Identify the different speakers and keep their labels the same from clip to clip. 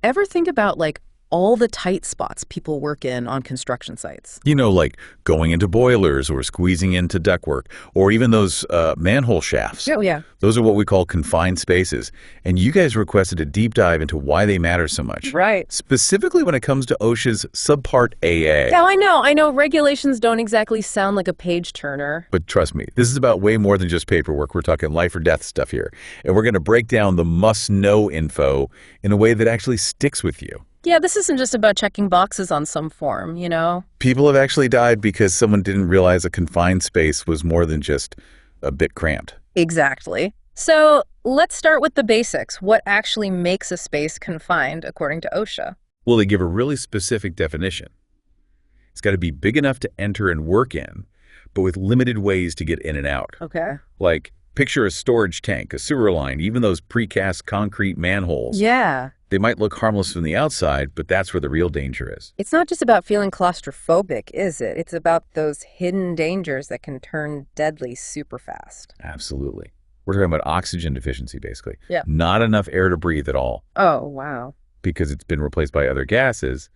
Speaker 1: Ever think about like all the tight spots people work in on construction sites?
Speaker 2: You know, like going into boilers or squeezing into ductwork, or even those manhole shafts.
Speaker 1: Oh, yeah.
Speaker 2: Those are what we call confined spaces. And you guys requested a deep dive into why they matter so much.
Speaker 1: Right.
Speaker 2: Specifically when it comes to OSHA's Subpart AA.
Speaker 1: Yeah, I know. Regulations don't exactly sound like a page turner.
Speaker 2: But trust me, this is about way more than just paperwork. We're talking life or death stuff here. And we're going to break down the must-know info in a way that actually sticks with you.
Speaker 1: Yeah, this isn't just about checking boxes on some form, you know?
Speaker 2: People have actually died because someone didn't realize a confined space was more than just a bit cramped.
Speaker 1: Exactly. So let's start with the basics. What actually makes a space confined according to OSHA?
Speaker 2: Well, they give a really specific definition. It's got to be big enough to enter and work in, but with limited ways to get in and out.
Speaker 1: Okay.
Speaker 2: Like, picture a storage tank, a sewer line, even those precast concrete manholes.
Speaker 1: Yeah.
Speaker 2: They might look harmless from the outside, but that's where the real danger is.
Speaker 1: It's not just about feeling claustrophobic, is it? It's about those hidden dangers that can turn deadly super fast.
Speaker 2: Absolutely. We're talking about oxygen deficiency, basically.
Speaker 1: Yeah.
Speaker 2: Not enough air to breathe at all.
Speaker 1: Oh, wow.
Speaker 2: Because it's been replaced by other gases.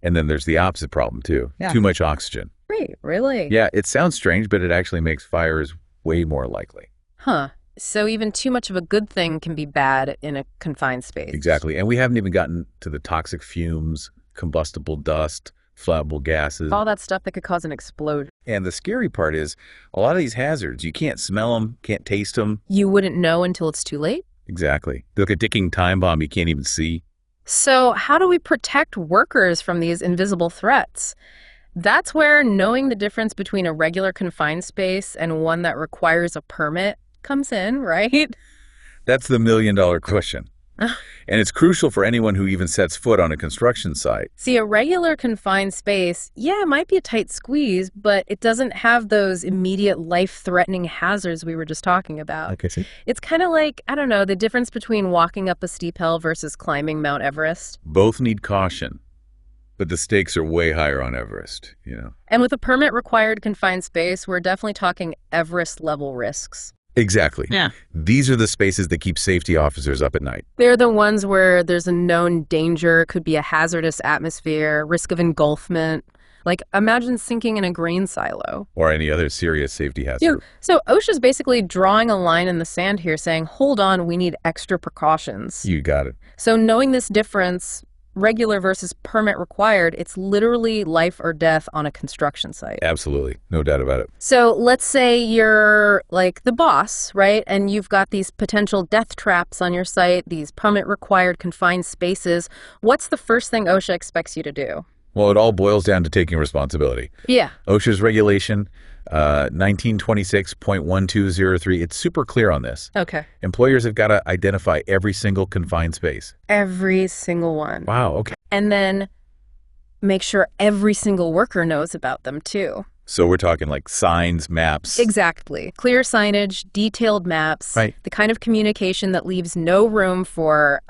Speaker 2: And then there's the opposite problem, too.
Speaker 1: Yeah.
Speaker 2: Too much oxygen.
Speaker 1: Wait, really?
Speaker 2: Yeah, it sounds strange, but it actually makes fires way more likely.
Speaker 1: Huh. So even too much of a good thing can be bad in a confined space.
Speaker 2: Exactly. And we haven't even gotten to the toxic fumes, combustible dust, flammable gases.
Speaker 1: All that stuff that could cause an explosion.
Speaker 2: And the scary part is a lot of these hazards, you can't smell them, can't taste them.
Speaker 1: You wouldn't know until it's too late?
Speaker 2: Exactly. They're like a ticking time bomb you can't even see.
Speaker 1: So how do we protect workers from these invisible threats? That's where knowing the difference between a regular confined space and one that requires a permit comes in, right?
Speaker 2: That's the million-dollar question. And it's crucial for anyone who even sets foot on a construction site.
Speaker 1: See, a regular confined space, yeah, it might be a tight squeeze, but it doesn't have those immediate life-threatening hazards we were just talking about.
Speaker 2: Okay, see?
Speaker 1: It's kind of like, I don't know, the difference between walking up a steep hill versus climbing Mount Everest.
Speaker 2: Both need caution, but the stakes are way higher on Everest, you know?
Speaker 1: And with a permit-required confined space, we're definitely talking Everest-level risks.
Speaker 2: Exactly.
Speaker 1: Yeah.
Speaker 2: These are the spaces that keep safety officers up at night.
Speaker 1: They're the ones where there's a known danger, it could be a hazardous atmosphere, risk of engulfment. Like, imagine sinking in a grain silo.
Speaker 2: Or any other serious safety hazard.
Speaker 1: Yeah. So OSHA's basically drawing a line in the sand here saying, hold on, we need extra precautions.
Speaker 2: You got it.
Speaker 1: So knowing this difference, regular versus permit required, it's literally life or death on a construction site.
Speaker 2: Absolutely. No doubt about it.
Speaker 1: So let's say you're like the boss, right? And you've got these potential death traps on your site, these permit required confined spaces. What's the first thing OSHA expects you to do?
Speaker 2: Well, it all boils down to taking responsibility.
Speaker 1: Yeah.
Speaker 2: OSHA's regulation, 1926.1203, it's super clear on this.
Speaker 1: Okay.
Speaker 2: Employers have got to identify every single confined space.
Speaker 1: Every single one.
Speaker 2: Wow, okay.
Speaker 1: And then make sure every single worker knows about them too.
Speaker 2: So we're talking like signs, maps.
Speaker 1: Exactly. Clear signage, detailed maps.
Speaker 2: Right.
Speaker 1: The kind of communication that leaves no room for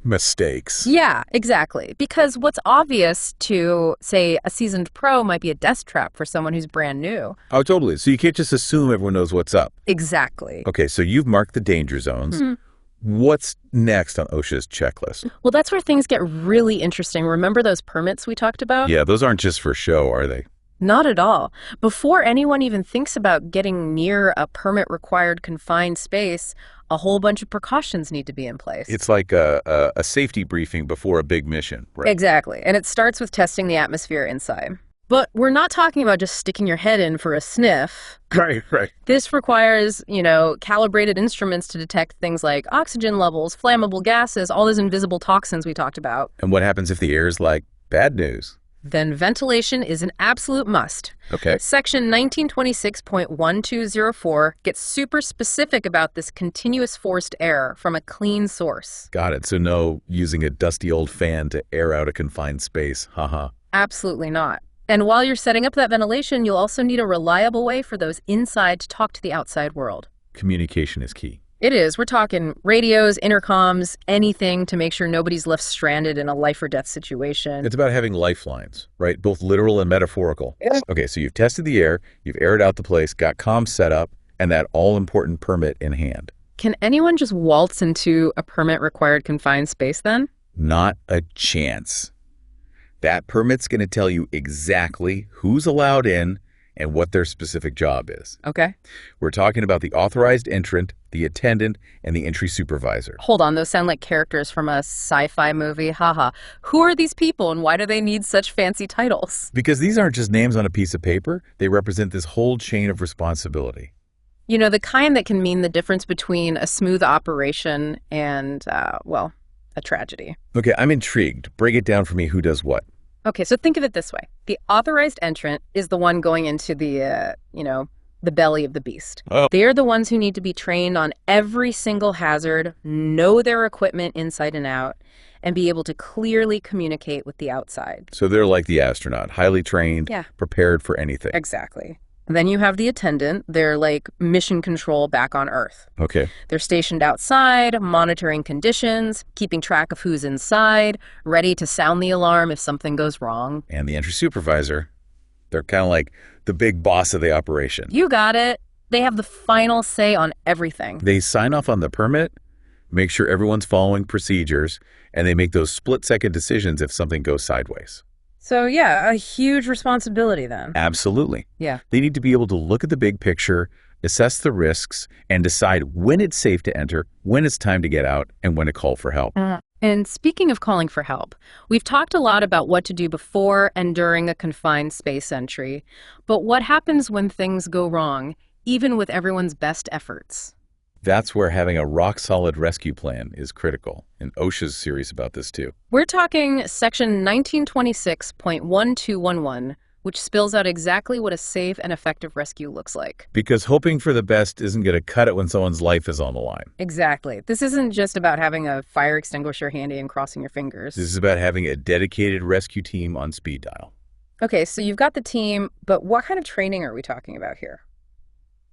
Speaker 2: mistakes.
Speaker 1: Yeah, exactly. Because what's obvious to, say, a seasoned pro might be a death trap for someone who's brand new.
Speaker 2: Oh, totally. So you can't just assume everyone knows what's up.
Speaker 1: Exactly.
Speaker 2: Okay, so you've marked the danger zones. Mm-hmm. What's next on OSHA's checklist?
Speaker 1: Well, that's where things get really interesting. Remember those permits we talked about?
Speaker 2: Yeah, those aren't just for show, are they?
Speaker 1: Not at all. Before anyone even thinks about getting near a permit-required confined space, a whole bunch of precautions need to be in place.
Speaker 2: It's like a safety briefing before a big mission, right?
Speaker 1: Exactly. And it starts with testing the atmosphere inside. But we're not talking about just sticking your head in for a sniff.
Speaker 2: Right.
Speaker 1: This requires, calibrated instruments to detect things like oxygen levels, flammable gases, all those invisible toxins we talked about.
Speaker 2: And what happens if the air is like bad news?
Speaker 1: Then ventilation is an absolute must.
Speaker 2: Okay.
Speaker 1: Section 1926.1204 gets super specific about this continuous forced air from a clean source.
Speaker 2: Got it. So no using a dusty old fan to air out a confined space. Haha.
Speaker 1: Absolutely not. And while you're setting up that ventilation, you'll also need a reliable way for those inside to talk to the outside world.
Speaker 2: Communication is key.
Speaker 1: It is. We're talking radios, intercoms, anything to make sure nobody's left stranded in a life or death situation.
Speaker 2: It's about having lifelines, right? Both literal and metaphorical. Yeah. Okay, so you've tested the air, you've aired out the place, got comms set up, and that all-important permit in hand.
Speaker 1: Can anyone just waltz into a permit-required confined space then?
Speaker 2: Not a chance. That permit's going to tell you exactly who's allowed in and what their specific job is.
Speaker 1: Okay.
Speaker 2: We're talking about the authorized entrant, the attendant, and the entry supervisor.
Speaker 1: Hold on, those sound like characters from a sci-fi movie. Haha. Who are these people and why do they need such fancy titles?
Speaker 2: Because these aren't just names on a piece of paper, they represent this whole chain of responsibility.
Speaker 1: You know, the kind that can mean the difference between a smooth operation and, well, a tragedy.
Speaker 2: Okay, I'm intrigued. Break it down for me, who does what?
Speaker 1: Okay, so think of it this way. The authorized entrant is the one going into the, the belly of the beast.
Speaker 2: Oh.
Speaker 1: They're the ones who need to be trained on every single hazard, know their equipment inside and out, and be able to clearly communicate with the outside.
Speaker 2: So they're like the astronaut, highly trained,
Speaker 1: Yeah.
Speaker 2: prepared for anything.
Speaker 1: Exactly. Then you have the attendant. They're like mission control back on Earth.
Speaker 2: Okay.
Speaker 1: They're stationed outside, monitoring conditions, keeping track of who's inside, ready to sound the alarm if something goes wrong.
Speaker 2: And the entry supervisor, they're kind of like the big boss of the operation.
Speaker 1: You got it. They have the final say on everything.
Speaker 2: They sign off on the permit, make sure everyone's following procedures, and they make those split-second decisions if something goes sideways.
Speaker 1: So yeah, a huge responsibility then.
Speaker 2: Absolutely.
Speaker 1: Yeah.
Speaker 2: They need to be able to look at the big picture, assess the risks, and decide when it's safe to enter, when it's time to get out, and when to call for help.
Speaker 1: And speaking of calling for help, we've talked a lot about what to do before and during a confined space entry. But what happens when things go wrong, even with everyone's best efforts?
Speaker 2: That's where having a rock-solid rescue plan is critical, and OSHA's serious about this too.
Speaker 1: We're talking Section 1926.1211, which spells out exactly what a safe and effective rescue looks like.
Speaker 2: Because hoping for the best isn't going to cut it when someone's life is on the line.
Speaker 1: Exactly. This isn't just about having a fire extinguisher handy and crossing your fingers.
Speaker 2: This is about having a dedicated rescue team on speed dial.
Speaker 1: Okay, so you've got the team, but what kind of training are we talking about here?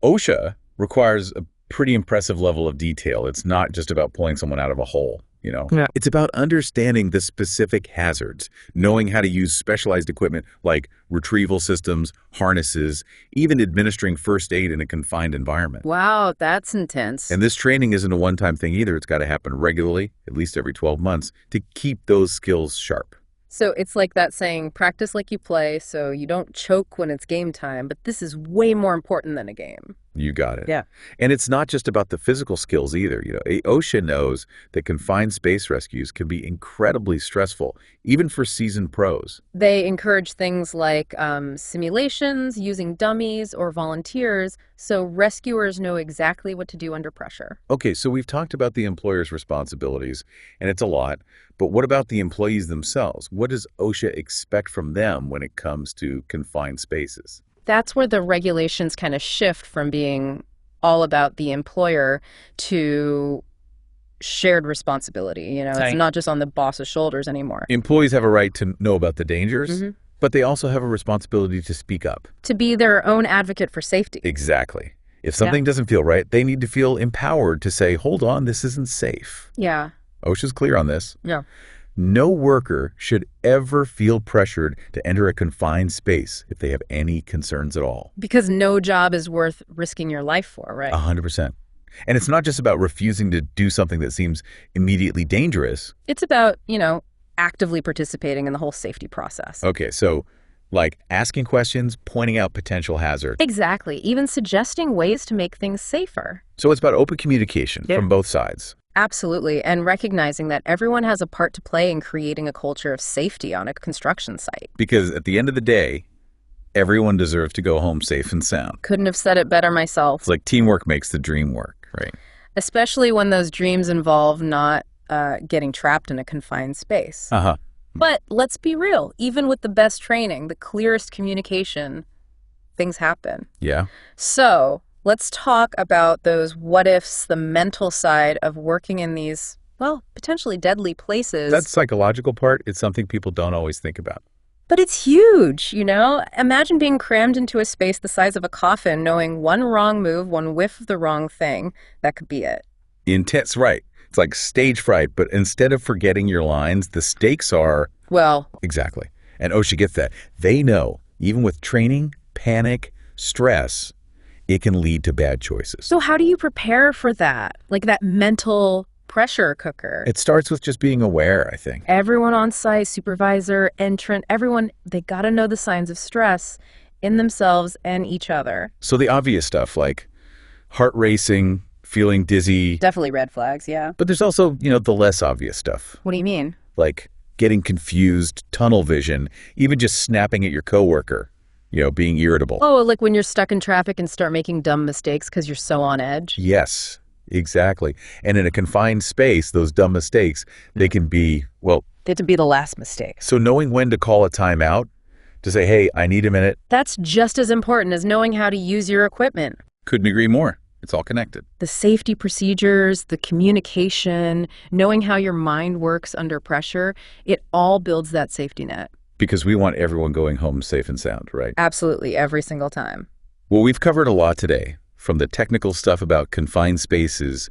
Speaker 2: OSHA requires a pretty impressive level of detail. It's not just about pulling someone out of a hole,
Speaker 1: Yeah.
Speaker 2: It's about understanding the specific hazards, knowing how to use specialized equipment like retrieval systems, harnesses, even administering first aid in a confined environment.
Speaker 1: Wow, that's intense.
Speaker 2: And this training isn't a one-time thing either. It's got to happen regularly, at least every 12 months, to keep those skills sharp.
Speaker 1: So it's like that saying, practice like you play so you don't choke when it's game time, but this is way more important than a game.
Speaker 2: You got it.
Speaker 1: Yeah.
Speaker 2: And it's not just about the physical skills either. OSHA knows that confined space rescues can be incredibly stressful, even for seasoned pros.
Speaker 1: They encourage things like simulations, using dummies or volunteers, so rescuers know exactly what to do under pressure.
Speaker 2: Okay, so we've talked about the employer's responsibilities, and it's a lot, but what about the employees themselves? What does OSHA expect from them when it comes to confined spaces?
Speaker 1: That's where the regulations kind of shift from being all about the employer to shared responsibility. It's
Speaker 2: Right.
Speaker 1: not just on the boss's shoulders anymore.
Speaker 2: Employees have a right to know about the dangers,
Speaker 1: Mhm.
Speaker 2: but they also have a responsibility to speak up.
Speaker 1: To be their own advocate for safety.
Speaker 2: Exactly. If something doesn't feel right, they need to feel empowered to say, hold on, this isn't safe.
Speaker 1: Yeah.
Speaker 2: OSHA's clear on this.
Speaker 1: Yeah.
Speaker 2: No worker should ever feel pressured to enter a confined space if they have any concerns at all.
Speaker 1: Because no job is worth risking your life for, right?
Speaker 2: 100%. And it's not just about refusing to do something that seems immediately dangerous.
Speaker 1: It's about, actively participating in the whole safety process.
Speaker 2: Okay, so like asking questions, pointing out potential hazards.
Speaker 1: Exactly. Even suggesting ways to make things safer.
Speaker 2: So it's about open communication from both sides.
Speaker 1: Absolutely. And recognizing that everyone has a part to play in creating a culture of safety on a construction site.
Speaker 2: Because at the end of the day, everyone deserves to go home safe and sound.
Speaker 1: Couldn't have said it better myself.
Speaker 2: It's like teamwork makes the dream work, right?
Speaker 1: Especially when those dreams involve not getting trapped in a confined space.
Speaker 2: Uh-huh.
Speaker 1: But let's be real. Even with the best training, the clearest communication, things happen.
Speaker 2: Yeah.
Speaker 1: So let's talk about those what-ifs, the mental side of working in these, potentially deadly places.
Speaker 2: That psychological part is something people don't always think about.
Speaker 1: But it's huge, Imagine being crammed into a space the size of a coffin, knowing one wrong move, one whiff of the wrong thing. That could be it.
Speaker 2: Intense, right. It's like stage fright, but instead of forgetting your lines, the stakes are...
Speaker 1: Well...
Speaker 2: Exactly. And OSHA gets that. They know, even with training, panic, stress, it can lead to bad choices.
Speaker 1: So how do you prepare for that? Like that mental pressure cooker.
Speaker 2: It starts with just being aware, I think.
Speaker 1: Everyone on site, supervisor, entrant, everyone, they got to know the signs of stress in themselves and each other.
Speaker 2: So the obvious stuff like heart racing, feeling dizzy.
Speaker 1: Definitely red flags, yeah.
Speaker 2: But there's also, the less obvious stuff.
Speaker 1: What do you mean?
Speaker 2: Like getting confused, tunnel vision, even just snapping at your coworker, being irritable.
Speaker 1: Oh, like when you're stuck in traffic and start making dumb mistakes because you're so on edge?
Speaker 2: Yes, exactly. And in a confined space, those dumb mistakes, they can be, well...
Speaker 1: They have to be the last mistake.
Speaker 2: So knowing when to call a timeout, to say, hey, I need a minute.
Speaker 1: That's just as important as knowing how to use your equipment.
Speaker 2: Couldn't agree more. It's all connected.
Speaker 1: The safety procedures, the communication, knowing how your mind works under pressure, it all builds that safety net.
Speaker 2: Because we want everyone going home safe and sound, right?
Speaker 1: Absolutely, every single time.
Speaker 2: Well, we've covered a lot today, from the technical stuff about confined spaces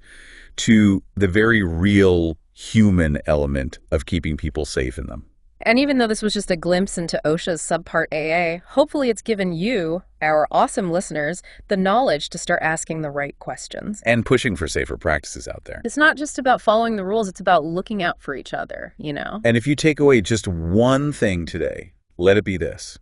Speaker 2: to the very real human element of keeping people safe in them.
Speaker 1: And even though this was just a glimpse into OSHA's Subpart AA, hopefully it's given you, our awesome listeners, the knowledge to start asking the right questions.
Speaker 2: And pushing for safer practices out there.
Speaker 1: It's not just about following the rules, it's about looking out for each other,
Speaker 2: And if you take away just one thing today, let it be this.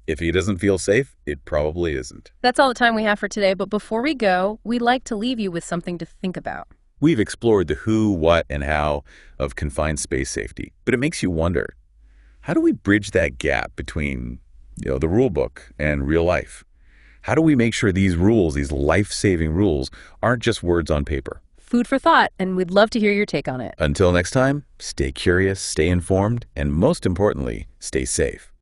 Speaker 2: If he doesn't feel safe, it probably isn't.
Speaker 1: That's all the time we have for today, but before we go, we'd like to leave you with something to think about.
Speaker 2: We've explored the who, what, and how of confined space safety, but it makes you wonder, how do we bridge that gap between, the rule book and real life? How do we make sure these rules, these life-saving rules, aren't just words on paper?
Speaker 1: Food for thought, and we'd love to hear your take on it.
Speaker 2: Until next time, stay curious, stay informed, and most importantly, stay safe.